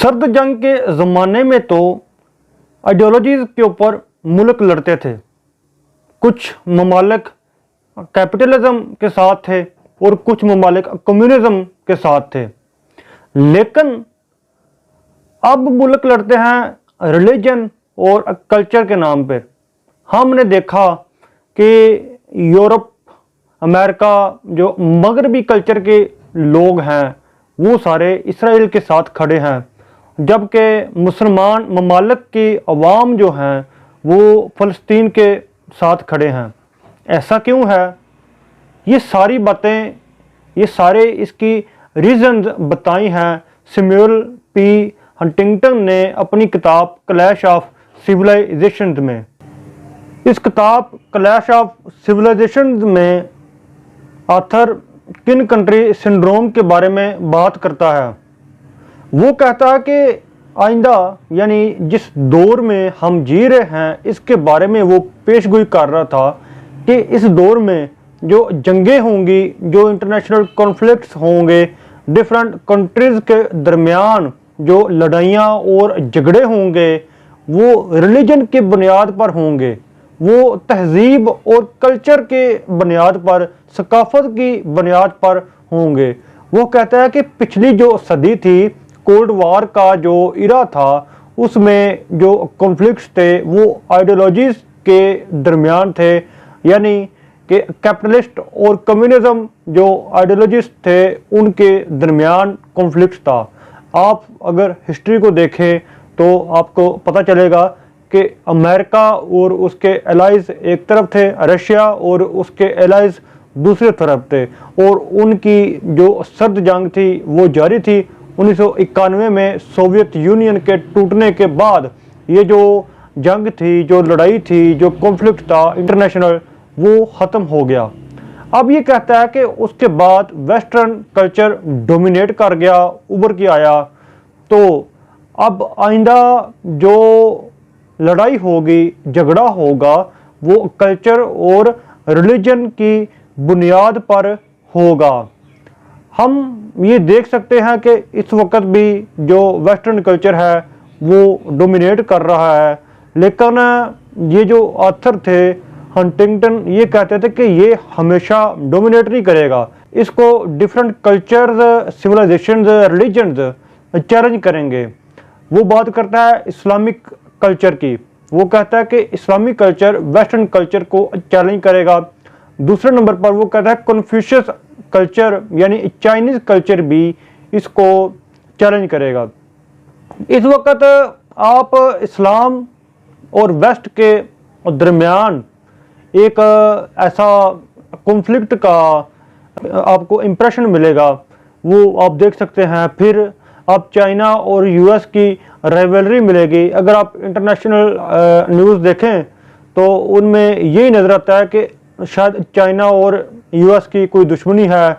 सर्द जंग के ज़माने में तो आइडियोलॉजीज़ के ऊपर मुल्क लड़ते थे। कुछ ममालिक कैपिटलिज्म के साथ थे और कुछ ममालिक कम्युनिज्म के साथ थे। लेकिन अब मुल्क लड़ते हैं रिलीजन और कल्चर के नाम पे। हमने देखा कि यूरोप, अमेरिका, जो मगरबी कल्चर के लोग हैं वो सारे इसराइल के साथ खड़े हैं, जबकि मुसलमान ममालिक की अवाम जो हैं वो फ़लस्तीन के साथ खड़े हैं। ऐसा क्यों है? ये सारी बातें, ये सारे इसकी रीज़न्स बताई हैं सैमुअल पी हंटिंगटन ने अपनी किताब क्लैश ऑफ सिविलाइजेशंस में। इस किताब क्लैश ऑफ सिविलाइजेशंस में ऑथर किन कंट्री सिंड्रोम के बारे में बात करता है। वो कहता है कि आइंदा यानी जिस दौर में हम जी रहे हैं इसके बारे में वो पेशगोई कर रहा था कि इस दौर में जो जंगें होंगी, जो इंटरनेशनल कॉन्फ्लिक्ट्स होंगे, डिफरेंट कंट्रीज़ के दरमियान जो लड़ाइयाँ और झगड़े होंगे वो रिलीजन की बुनियाद पर होंगे, वो तहजीब और कल्चर के बुनियाद पर, सकाफत की बुनियाद पर होंगे। वो कहता है कि पिछली जो सदी थी, कोल्ड वार का जो इरा था, उसमें जो कॉन्फ्लिक्ट्स थे वो आइडियोलॉजीज़ के दरमियान थे, यानी कि कैपिटलिस्ट और कम्युनिज्म जो आइडियोलॉजिस्ट थे उनके दरमियान कॉन्फ्लिक्ट था। आप अगर हिस्ट्री को देखें तो आपको पता चलेगा कि अमेरिका और उसके एलाइज एक तरफ थे, रशिया और उसके एलाइज दूसरी तरफ थे, और उनकी जो सर्द जंग थी वो जारी थी। 1991 में सोवियत यूनियन के टूटने के बाद ये जो जंग थी, जो लड़ाई थी, जो कॉन्फ्लिक्ट था इंटरनेशनल, वो ख़त्म हो गया। अब ये कहता है कि उसके बाद वेस्टर्न कल्चर डोमिनेट कर गया, उभर के आया, तो अब आइंदा जो लड़ाई होगी, झगड़ा होगा, वो कल्चर और रिलीजन की बुनियाद पर होगा। हम ये देख सकते हैं कि इस वक्त भी जो वेस्टर्न कल्चर है वो डोमिनेट कर रहा है, लेकिन ये जो ऑथर थे हंटिंगटन ये कहते थे कि ये हमेशा डोमिनेट नहीं करेगा, इसको different cultures, civilisations, religions challenge करेंगे। वो बात करता है इस्लामिक कल्चर की। वो कहता है कि इस्लामिक कल्चर वेस्टर्न कल्चर को चैलेंज करेगा। दूसरे नंबर पर वो कहता है कन्फ्यूशियस कल्चर यानी चाइनीज़ कल्चर भी इसको चैलेंज करेगा। इस वक्त आप इस्लाम और वेस्ट के दरमियान एक ऐसा कॉन्फ्लिक्ट का आपको इम्प्रेशन मिलेगा, वो आप देख सकते हैं। फिर आप चाइना और यूएस की राइवलरी मिलेगी। अगर आप इंटरनेशनल न्यूज़ देखें तो उनमें यही नज़र आता है कि शायद चाइना और यूएस की कोई दुश्मनी है,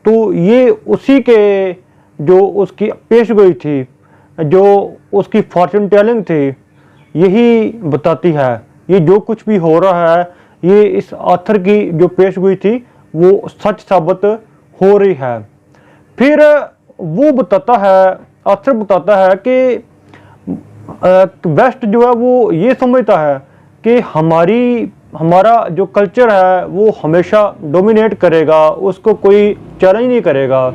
तो ये उसी के जो उसकी पेशगोई थी, जो उसकी फॉर्चून टेलिंग थी, यही बताती है। ये जो कुछ भी हो रहा है ये इस ऑथर की जो पेशगोई थी वो सच साबित हो रही है। फिर वो बताता है, ऑथर बताता है कि वेस्ट जो है वो ये समझता है कि हमारा जो कल्चर है वो हमेशा डोमिनेट करेगा, उसको कोई चैलेंज नहीं करेगा,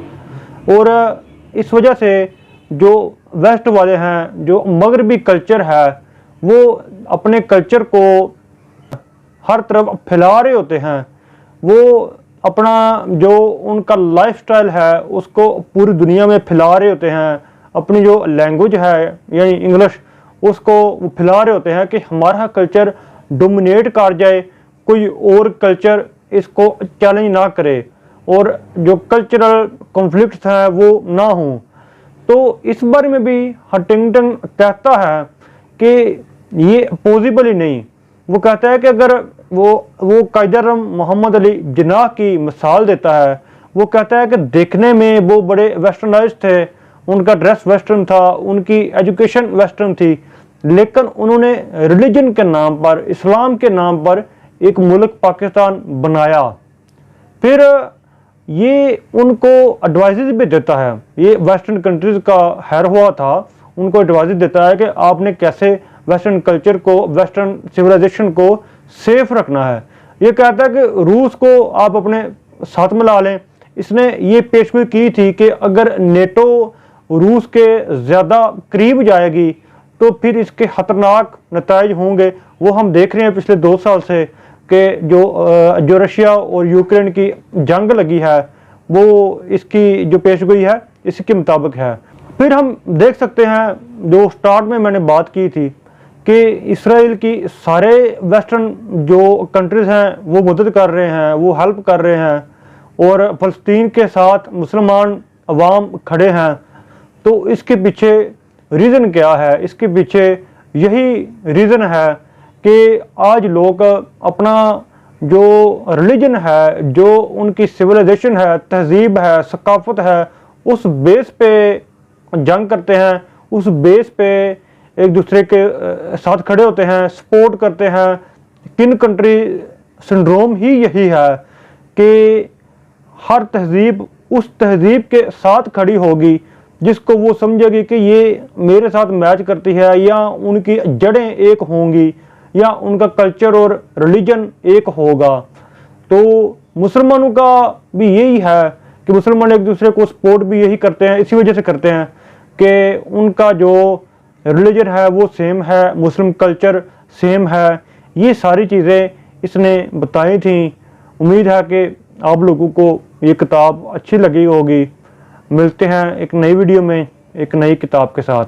और इस वजह से जो वेस्ट वाले हैं, जो मगरबी कल्चर है, वो अपने कल्चर को हर तरफ फैला रहे होते हैं। वो अपना जो उनका लाइफस्टाइल है उसको पूरी दुनिया में फैला रहे होते हैं। अपनी जो लैंग्वेज है यानी इंग्लिश, उसको वो फैला रहे होते हैं कि हमारा कल्चर डोमिनेट कर जाए, कोई और कल्चर इसको चैलेंज ना करे और जो कल्चरल कॉन्फ्लिक्ट्स हैं वो ना हों। तो इस बारे में भी हंटिंगटन कहता है कि ये पॉसिबल ही नहीं। वो कहता है कि अगर वो कायदर मोहम्मद अली जिन्नाह की मिसाल देता है। वो कहता है कि देखने में वो बड़े वेस्टर्नाइज थे, उनका ड्रेस वेस्टर्न था, उनकी एजुकेशन वेस्टर्न थी, लेकिन उन्होंने रिलीजन के नाम पर, इस्लाम के नाम पर एक मुल्क पाकिस्तान बनाया। फिर ये उनको एडवाइजेज भी देता है। ये वेस्टर्न कंट्रीज़ का हैर हुआ था, उनको एडवाइस देता है कि आपने कैसे वेस्टर्न कल्चर को, वेस्टर्न सिविलाइजेशन को सेफ रखना है। ये कहता है कि रूस को आप अपने साथ मिला लें। इसने ये पेशगोई की थी कि अगर नेटो रूस के ज़्यादा करीब जाएगी तो फिर इसके ख़तरनाक नताइज होंगे। वो हम देख रहे हैं पिछले 2 साल से कि जो रशिया और यूक्रेन की जंग लगी है वो इसकी जो पेशगोई है इसके मुताबिक है। फिर हम देख सकते हैं जो स्टार्ट में मैंने बात की थी कि इसराइल की सारे वेस्टर्न जो कंट्रीज़ हैं वो मदद कर रहे हैं, वो हेल्प कर रहे हैं और फ़लस्तीन के साथ मुसलमान अवाम खड़े हैं। तो इसके पीछे रीज़न क्या है? इसके पीछे यही रीज़न है कि आज लोग अपना जो रिलीजन है, जो उनकी सिविलाइजेशन है, तहजीब है, सकाफत है, उस बेस पे जंग करते हैं, उस बेस पे एक दूसरे के साथ खड़े होते हैं, सपोर्ट करते हैं। किन कंट्री सिंड्रोम ही यही है कि हर तहजीब उस तहजीब के साथ खड़ी होगी जिसको वो समझेगी कि ये मेरे साथ मैच करती है, या उनकी जड़ें एक होंगी, या उनका कल्चर और रिलीजन एक होगा। तो मुसलमानों का भी यही है कि मुसलमान एक दूसरे को सपोर्ट भी यही करते हैं, इसी वजह से करते हैं कि उनका जो रिलीजन है वो सेम है, मुस्लिम कल्चर सेम है। ये सारी चीज़ें इसने बताई थी। उम्मीद है कि आप लोगों को ये किताब अच्छी लगी होगी। मिलते हैं एक नई वीडियो में एक नई किताब के साथ।